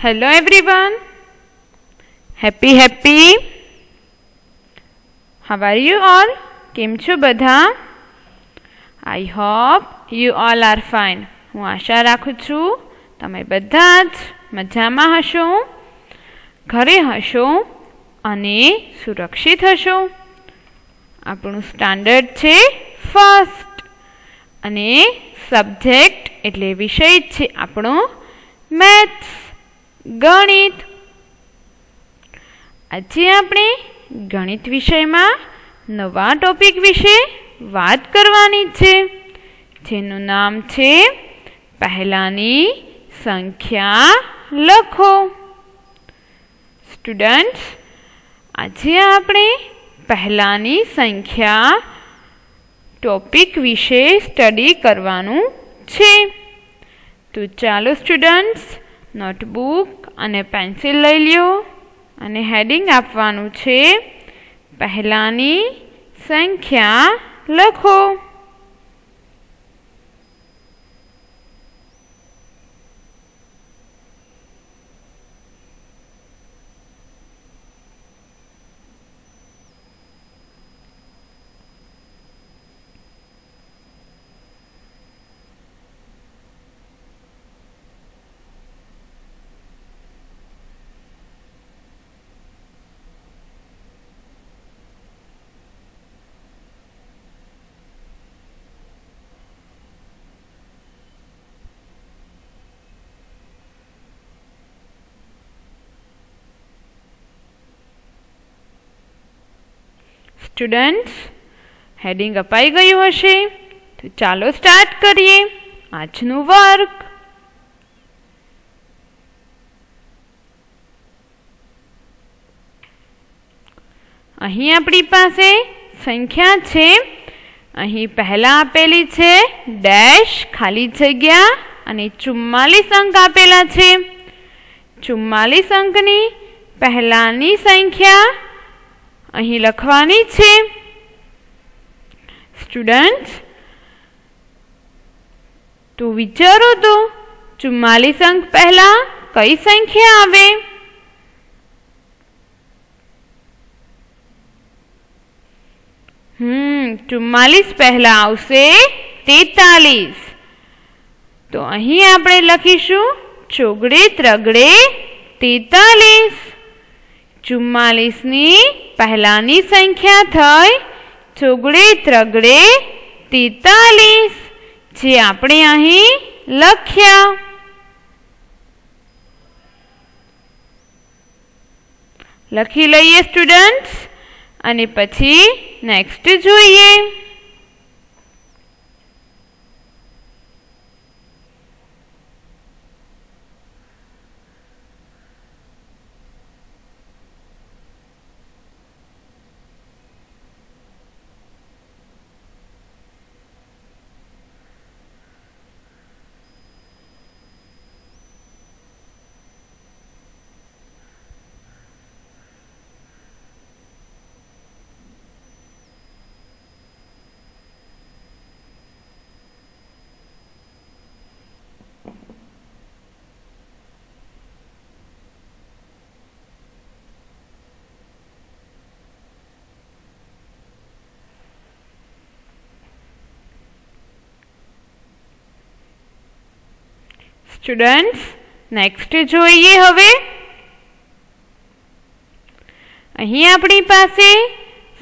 Hello everyone. Happy. How are you all? કેમ છો બધા? I hope you all are fine. હું આશા રાખું છું તમે બધા જ મજામાં હશો, ઘરે હશો અને સુરક્ષિત હશો. આપણું સ્ટાન્ડર્ડ છે ફર્સ્ટ અને સબ્જેક્ટ એટલે વિષય છે આપણો મેથ્સ, ગણિત. આજે આપણે ગણિત વિષયમાં નવા ટોપિક વિશે વાત કરવાની છે, જેનું નામ છે પહેલાની સંખ્યા લખો. સ્ટુડન્ટ્સ, આજે આપણે પહેલાની સંખ્યા ટોપિક વિશે સ્ટડી કરવાનું છે. તો ચાલો સ્ટુડન્ટ્સ, નોટબુક અને પેન્સિલ લઈ લ્યો અને હેડિંગ આપવાનું છે પહેલાની સંખ્યા લખો. સ્ટુડન્ટ્સ, હેડિંગ અપાઈ ગયું હશે, તો ચાલો સ્ટાર્ટ કરીએ આજનું વર્ક. અહીં આપણી પાસે સંખ્યા છે. અહીં પહેલા આપેલી છે ડેશ ખાલી જગ્યા અને 44 અંક આપેલા છે. 44 અંકની પહેલાની સંખ્યા અહીં લખવાની છે. સ્ટુડન્ટ્સ, તો વિચારો તો 44 અંક પહેલા કઈ સંખ્યા આવે? ચુમ્માલીસ પહેલા આવશે 43. તો અહીં આપણે લખીશું ચોગડે ત્રગડે 43. 44ની પહેલાની સંખ્યા થઈ ચોગડે ત્રગડે 43, જે આપણે અહીં લખ્યા. લખી લઈએ સ્ટુડન્ટ્સ અને પછી નેક્સ્ટ જોઈએ. સ્ટુડન્ટ્સ, નેક્સ્ટ જોઈએ. હવે અહીં આપણી પાસે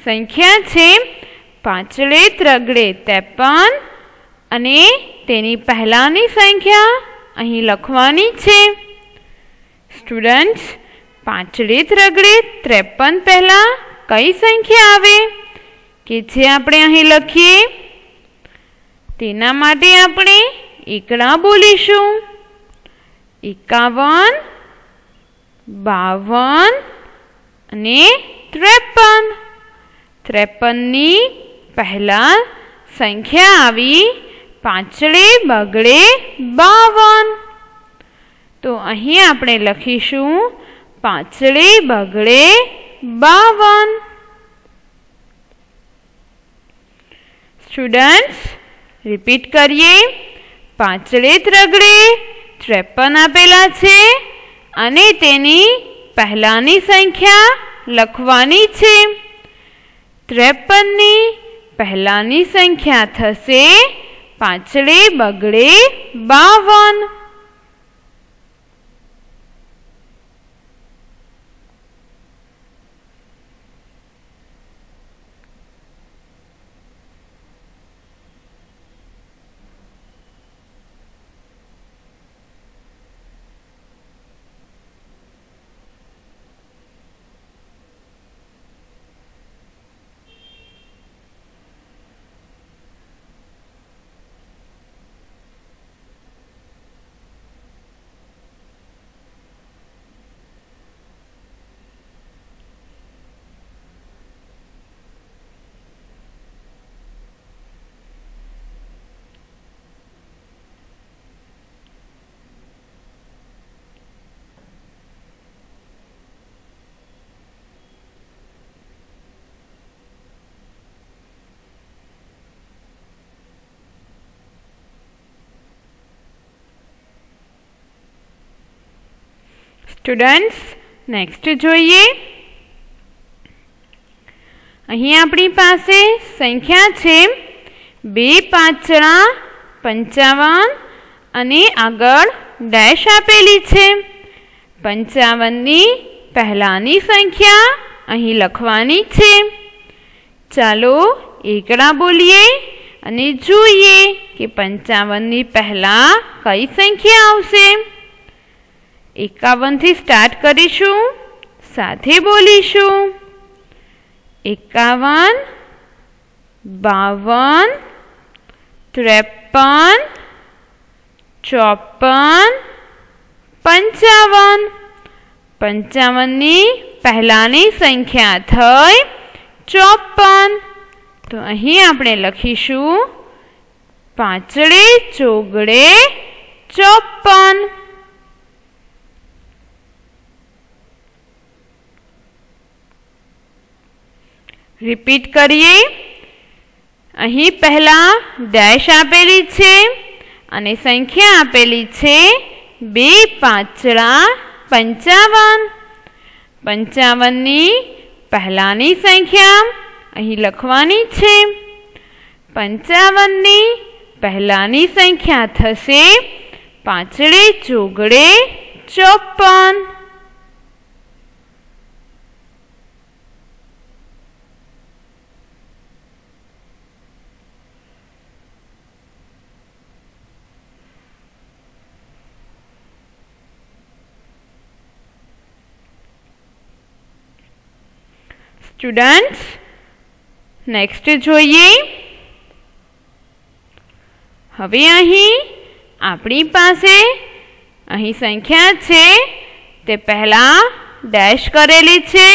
સંખ્યા છે પાંચડે ત્રગડે 53 અને તેની પહેલાની સંખ્યા અહીં લખવાની છે. સ્ટુડન્ટ્સ, પાંચડે ત્રગડે 53 પહેલા કઈ સંખ્યા આવે કે જે આપણે અહીં લખીએ? તેના માટે આપણે એકડા બોલીશું. 51, 52 અને 53. 53ની પહેલા સંખ્યા આવી પાંચડે બગડે 52. તો અહીં આપણે લખીશું પાંચડે બગડે 52. સ્ટુડન્ટ્સ, રિપીટ કરીએ. પાંચડે ત્રગડે 53 આપેલા છે અને તેની પહેલાની સંખ્યા લખવાની છે। 53 ની પહેલાની સંખ્યા થશે પાછળે બગડે 52। સ્ટુડન્ટ્સ નેક્સ્ટ જોઈએ। અહીં આપણી પાસે સંખ્યા છે 2 5 55 અને આગળ ડેશ આપેલી છે। 55 ની પહેલાની સંખ્યા અહીં લખવાની છે। ચાલો એકડા બોલીએ અને જોઈએ કે 55 ની પહેલા કઈ સંખ્યા આવશે। 51 થી સ્ટાર્ટ કરીશું, સાથે બોલીશું। 51 52 53 54 55। 55 ની પહેલાની સંખ્યા થઈ 54। તો અહીં આપણે લખીશું પાંચડે ચોગડે 54। રિપીટ કરીએ। અહીં પહેલા ડેશ આપેલી છે અને સંખ્યા આપેલી છે 2 5 55। 55 ની પહેલાની સંખ્યા અહીં લખવાની છે। 55 ની પહેલાની સંખ્યા થશે પાંચડે ચોગડે 54। સ્ટુડન્ટ્સ નેક્સ્ટ જોઈએ। હવે અહીં આપણી પાસે અહીં સંખ્યા છે તે પહેલા ડેશ કરેલી છે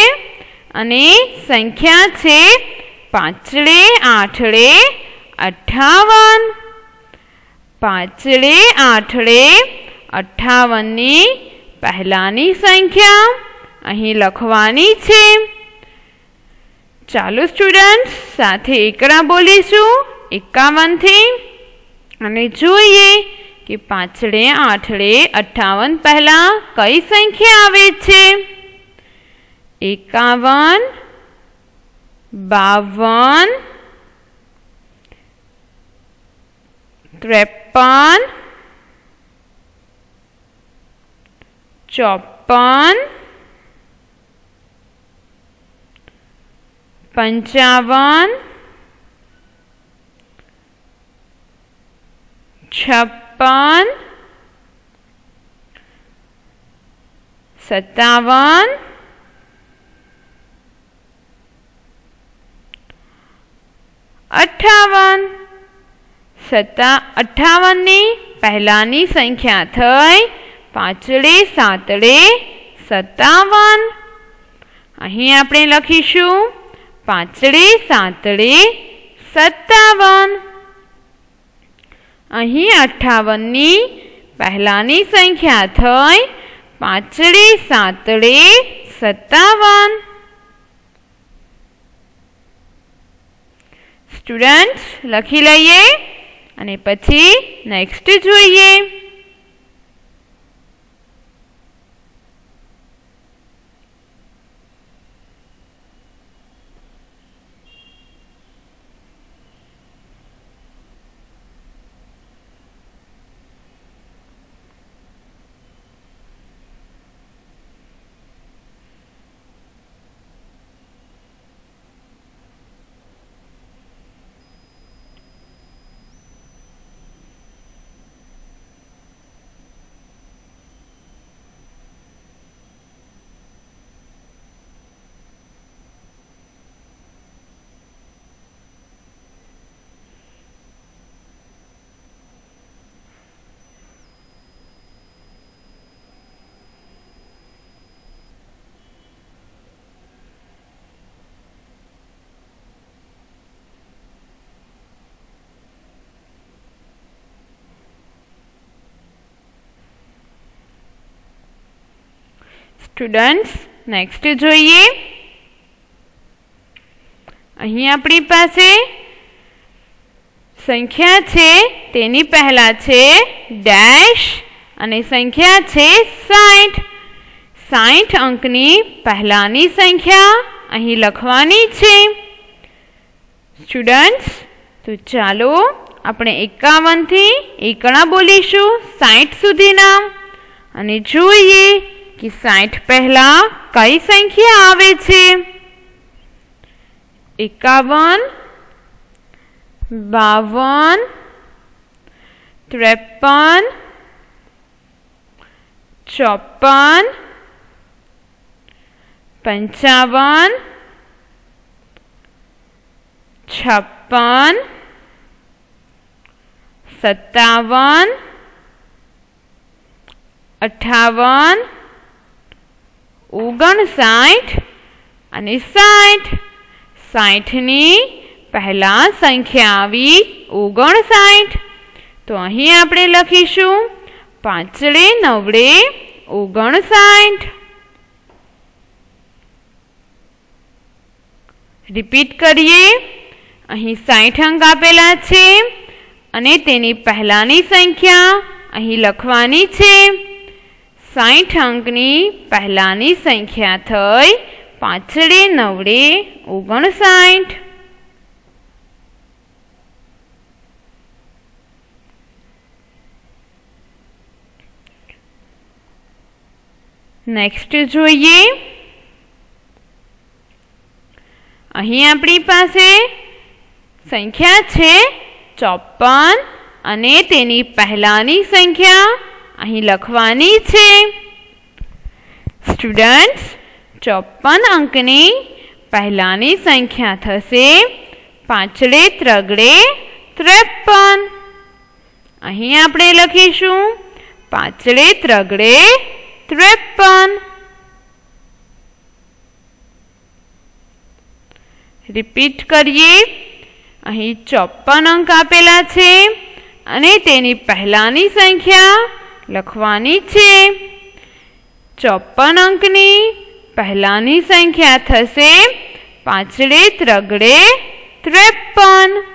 અને સંખ્યા છે પાંચડે આઠડે 58। પાંચડે આઠડે 58 ની પહેલાની સંખ્યા અહીં લખવાની છે। ચાલો સ્ટુડન્ટ્સ સાથે એકડા બોલીશું 51 થી અને જોઈએ કે પાંચડે આઠડે 58 પહેલા કઈ સંખ્યા આવે છે। 51 52 53 54 55 56 57 58। 58 ની પહેલાની સંખ્યા થઈ પાંચડે સાતડે 57। અહીં આપણે લખીશું પાંચડે સાતડે 57। અહીં 58 ની પહેલાની સંખ્યા થઈ પાંચડે સાતડે 57। સ્ટુડન્ટ્સ લખી લઈએ અને પછી નેક્સ્ટ જોઈએ। સ્ટુડન્ટ્સ નેક્સ્ટ જોઈએ. અહીં આપણી પાસે સંખ્યા છે તેની પહેલા છે ડેશ અને સંખ્યા છે 60. 60 અંકની પહેલાની સંખ્યા અહીં લખવાની છે. સ્ટુડન્ટ્સ તો ચાલો આપણે 51 થી એકડા બોલીશું 60 સુધીના અને જોઈએ કે 60 પહેલા કઈ સંખ્યા આવે છે. 51, 52, 53, 54, 55, 56, 57, 58, 59 અને 60. 60ની પહેલા સંખ્યા આવી 59. તો અહીં આપણે લખીશું 5 9 59. રિપીટ કરીએ. અહીં 60 અંક આપેલા છે અને તેની પહેલાની સંખ્યા અહીં લખવાની છે. 60 અંકની પહેલાની સંખ્યા થઈ 5 9 59. નેક્સ્ટ જોઈએ. અહીં આપણી પાસે સંખ્યા છે 54 અને તેની પહેલાની સંખ્યા અહીં લખવાની છે. સ્ટુડન્ટ્સ 54 અંકની પહેલાની સંખ્યા થશે 5 3 53. અહીં આપણે લખીશું 5 3 53. રિપીટ કરીએ. અહીં 54 અંક આપેલા છે અને તેની પહેલાની સંખ્યા લખવાની છે. 54 અંકની પહેલાની સંખ્યા થશે 5 3 53.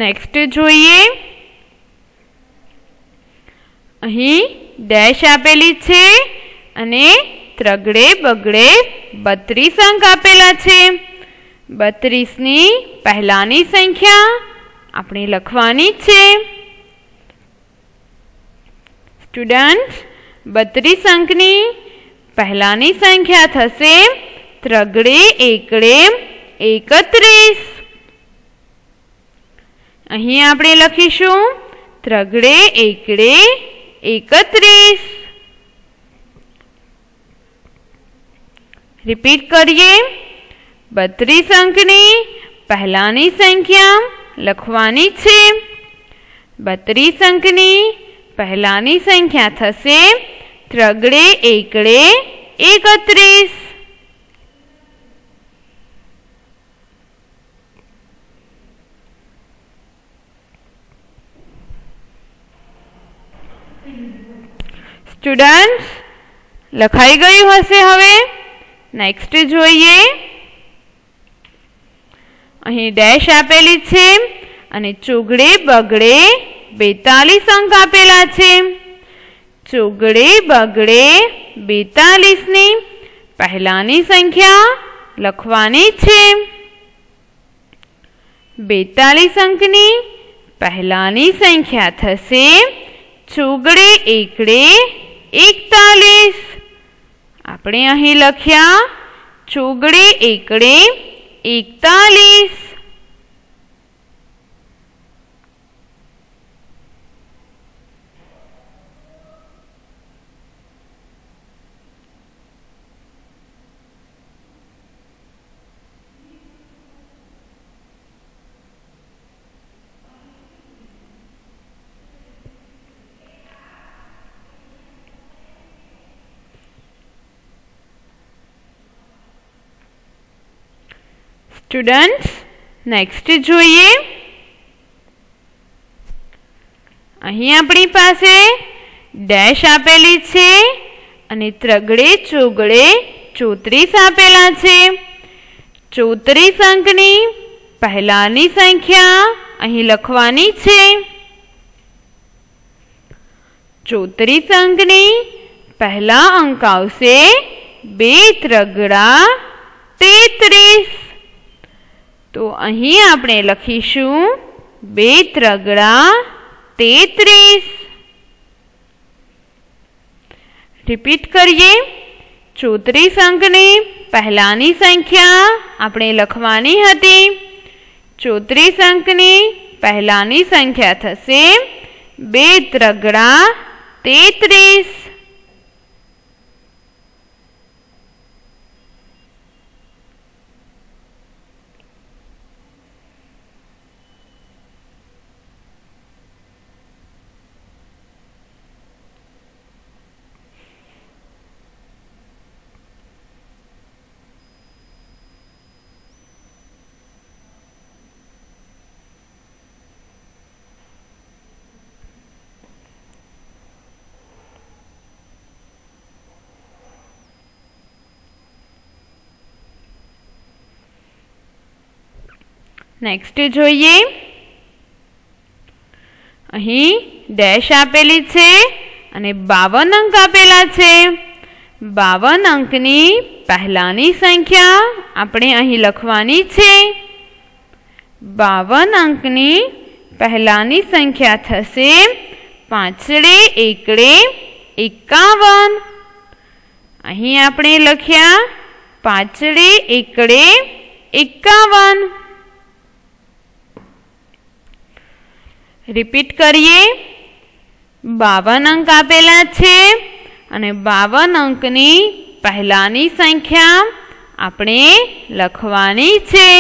નેક્સ્ટ જોઈએ. અહીં ડેશ આપેલી છે અને ત્રગડે બગડે 32 અંક આપેલા છે. 32ની પહેલાની સંખ્યા આપણે લખવાની છે. સ્ટુડન્ટ્સ 32 અંકની પહેલાની સંખ્યા થશે ત્રગડે એકડે 31. અહીં આપણે લખીશું ત્રગડે એકડે 31. રિપીટ કરીએ. 32 અંકની પહેલાની સંખ્યા લખવાની છે. 32 અંકની પહેલાની સંખ્યા થશે ત્રગડે એકડે 31. સ્ટુડન્ટ્સ લખાઈ ગયું હશે. હવે નેક્સ્ટ જોઈએ. અહીં ડેશ આપેલી છે અને ચોગડે બગડે 42 અંક આપેલા છે. ચોગડે બગડે 42ની પહેલાની સંખ્યા લખવાની છે. 42 અંકની પહેલાની સંખ્યા થશે ચોગડે એકડે 41. આપણે અહીં લખ્યા ચોગડે એકડે 41. સ્ટુડન્ટ્સ નેક્સ્ટ જોઈએ. અહીં આપણી પાસે ડેશ આપેલી છે અને ત્રગડે ચોગડે 34 આપેલા છે. 34 અંકની પહેલાની સંખ્યા અહીં લખવાની છે. 34 અંકની પહેલા અંક આવશે 2 ત્રગડા 33. તો અહીં આપણે લખીશું 2 ત્રગડા 33. રિપીટ કરીએ. 34 અંકની પહેલાની સંખ્યા આપણે લખવાની હતી. 34 અંકની પહેલાની સંખ્યા થશે 2 ત્રગડા 33. નેક્સ્ટ જોઈએ. અહીં ડેશ આપેલી છે અને 52 અંક આપેલા છે. 52 અંકની પહેલાની સંખ્યા આપણે અહીં લખવાની છે. 52 અંકની પહેલાની સંખ્યા થશે 5 એકડે 51. અહીં આપણે લખ્યા 5 એકડે 51. રિપીટ કરીએ. 52 અંક આપેલા છે અને 52 અંકની પહેલાની સંખ્યા આપણે લખવાની છે.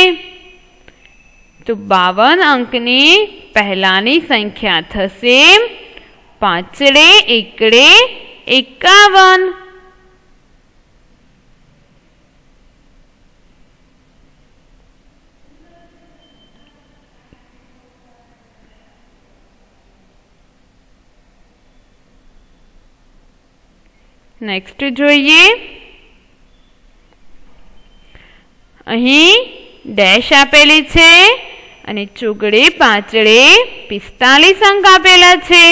તો 52 અંકની પહેલાની સંખ્યા થશે 5 એકડે 51. નેક્સ્ટ જોઈએ. અહીં ડેશ આપેલી છે અને ચોગડે પાંચડે 45 અંક આપેલા છે.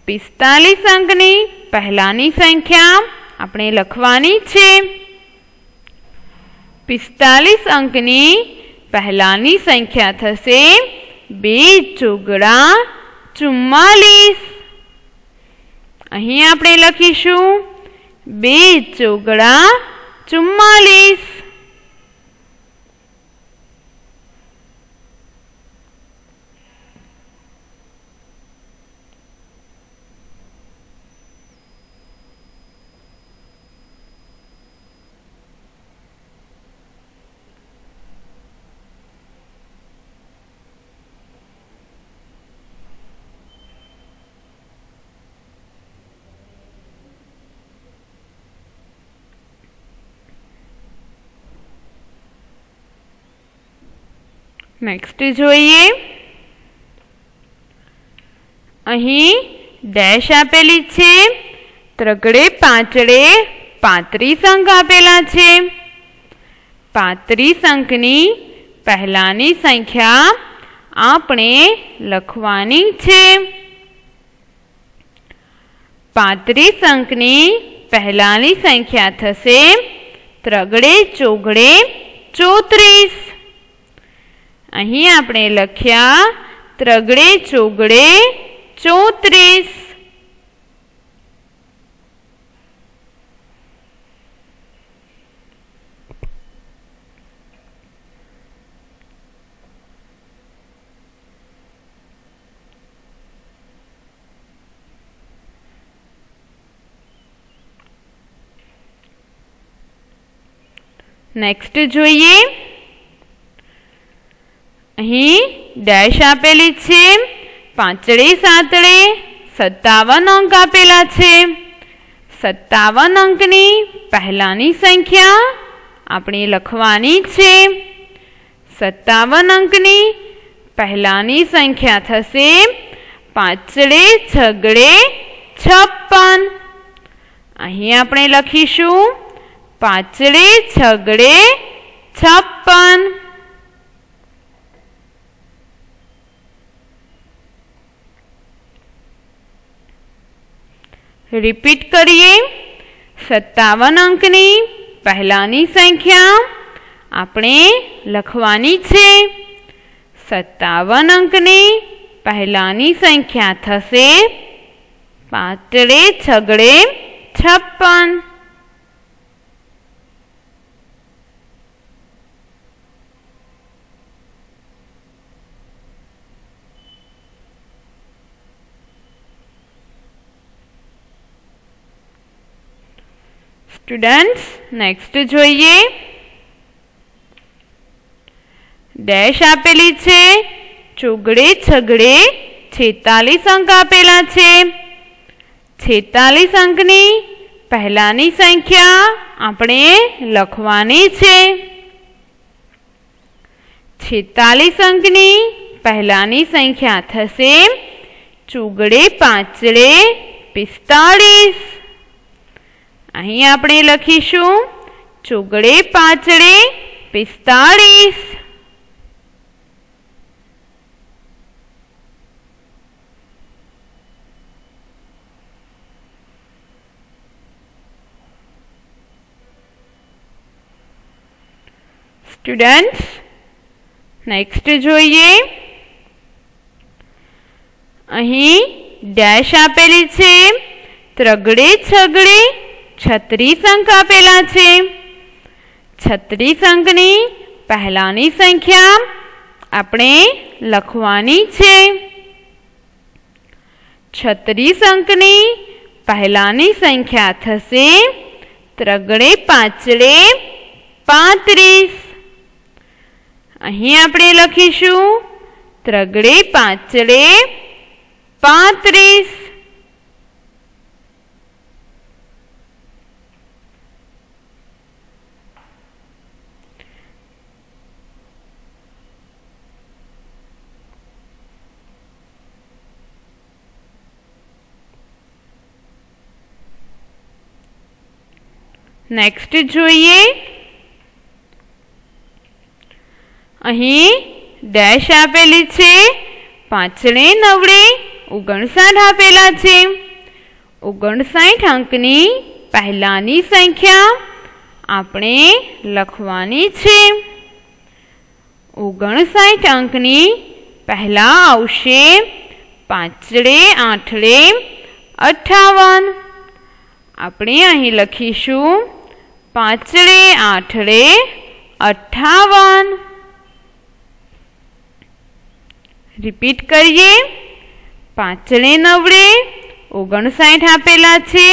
45 અંકની પહેલાની સંખ્યા આપણે લખવાની છે. 45 અંકની પહેલાની સંખ્યા થશે 2 ચોગડા 44. અહીં આપણે લખીશું 2 ચોગડા 44. નેક્સ્ટ જોઈએ. અહીં ડેશ આપેલી છે. ત્રગડે પાંચડે 35 અંક આપેલા છે. 35 અંકની પહેલાની સંખ્યા આપણે લખવાની છે. 35 અંકની પહેલાની સંખ્યા થશે ત્રગડે ચોગડે 34. અહીં આપણે લખ્યા ત્રગડે ચોગડે 34. નેક્સ્ટ જોઈએ. અહીં ડેશ આપેલી છે. પાંચડે સાતડે 57 અંક આપેલા છે. 57 અંકની પહેલાની સંખ્યા આપણે લખવાની છે. 57 अंकनी पहलानी संख्या थशे 5 6 56। અહીં આપણે લખીશું 5 6 56। रिपीट करिए। 57 अंकनी पहलानी संख्या आपणे लखवानी छे। 57 अंकनी पहलानी संख्या थशे 5 6 56। स्टूडेंट्स नेक्स्ट जोईए। डैश आपेली छे, चौगड़े छगड़े 46 अंक आपेला छे। 46 अंकनी पहलानी संख्या आपणे लखवानी छे। 46 अंकनी पहलानी संख्या थशे 4 5 45। અહીં આપણે લખીશું 4 5 45। સ્ટુડન્ટ્સ નેક્સ્ટ જોઈએ। અહીં ડેશ આપેલી છે, ત્રગડે છગડે 36 अंक आपेला छे। 36 अंकनी पहलानी संख्या आपणे लखवानी छे। 36 अंकनी पहलानी संख्या थशे 3 5 35। અહીં આપણે લખીશું 3 5 35। नेक्स्ट जोईए। अहीं डैश आपेली छे, 5 9 59 आपेला छे। 59 अंकनी पहलानी संख्या आपणे लखवानी छे। 59 अंकनी पहला आवशे 5 8 58। आपणे અહીં લખીશું 5 8 58। रिपीट करिए। 5 9 59 आपेला छे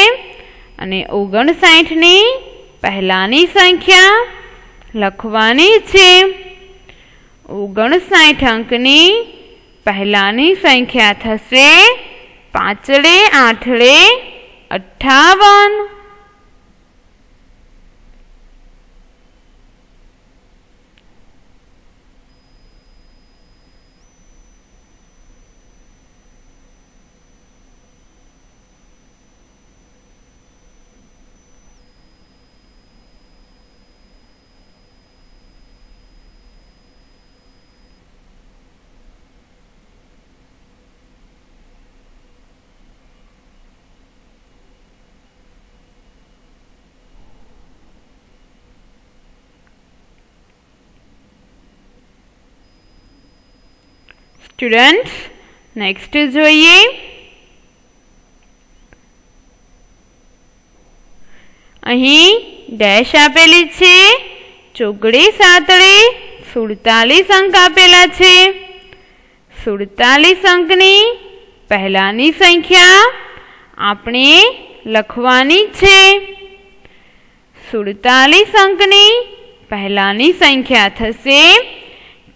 अने 59 नी पहलानी संख्या लखवानी छे। 59 अंकनी पहलानी संख्या थशे 5 8 58। स्टूडेंट्स नेक्स्ट जोईए। અહીં ડેશ આપેલી છે, 4 7 47 અંક આપેલા છે। 47 અંકની પહેલાની સંખ્યા આપણે લખવાની છે। 47 અંકની પહેલાની સંખ્યા થશે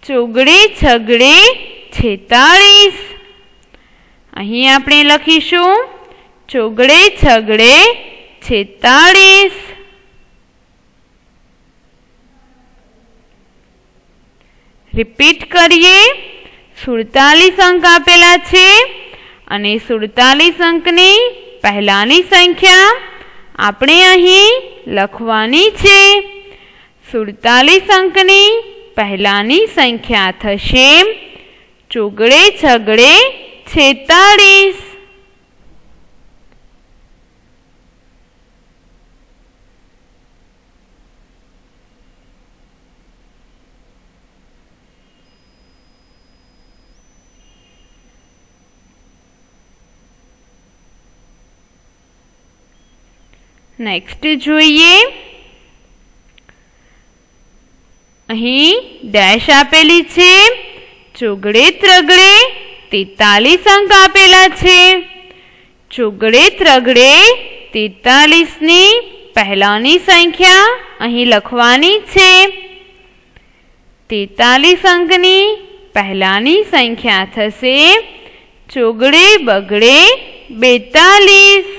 4 6 46। અહીં આપણે લખીશું 4 6 46। रिपीट करिए 47 अंक आपेला छे अने 47 अंकनी पहेलानी संख्या आपणे अहीं लखवानी छे। 47 अंकनी पहेलानी संख्या थशे 4 6 46। नेक्स्ट जोईए अहीं डैश आपेली छे 4 3 43 अंक आपेला छे। 4 3 43 नी पहेलानी संख्या अहीं लखवानी छे। 43 अंकनी पहेलानी संख्या थशे 4 2 42।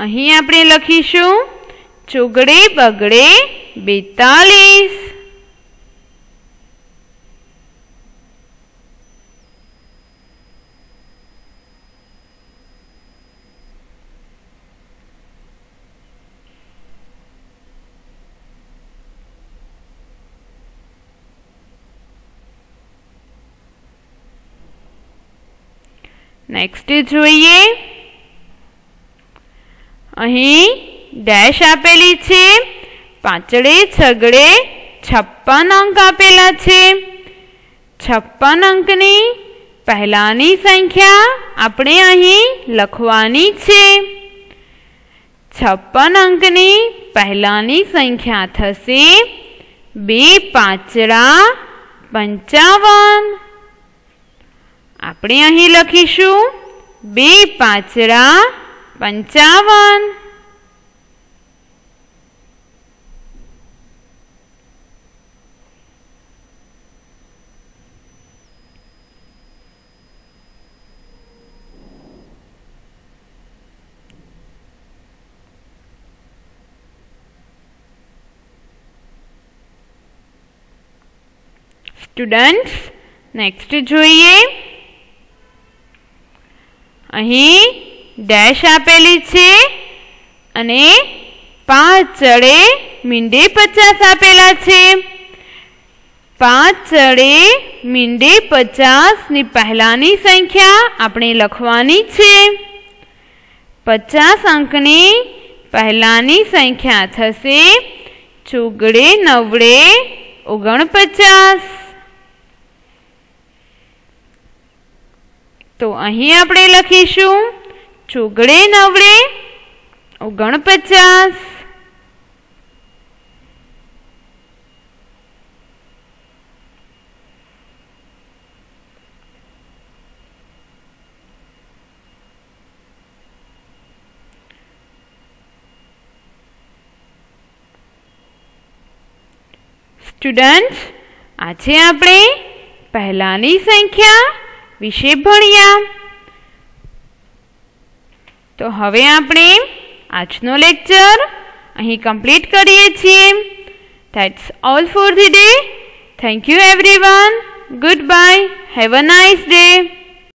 અહીં આપણે લખીશું 4 2 42। नेक्स्ट જોઈએ अहीं डैश आपेली छे 5 6 56 अंक आपेला छे। 56 अंकनी पहेलानी संख्या आपणे अहीं लखवानी छे। 56 अंकनी पहेलानी संख्या थशे 2 5 55। आपणे अहीं लखीशुं 2 5 55। स्टूडेंट्स नेक्स्ट जोईए अहीं डैश आपेली छे अने 5 चढ़े मींडे 50 आपेला छे। 5 चढ़े मींडे 50 नी पहेलानी संख्या आपणे लखवानी छे। 50 अंकनी पहेलानी संख्या थशे 4 9 49। तो अहीं आपणे लखीशुं 4 9 49। स्टूडेंट्स आजे आपणे पहेलानी संख्या विषे भण्या। तो हवे आपणे आजनो लेक्चर अहीं कम्प्लीट करीए छीए। That's all for the day. Thank you everyone. Goodbye. Have a nice day.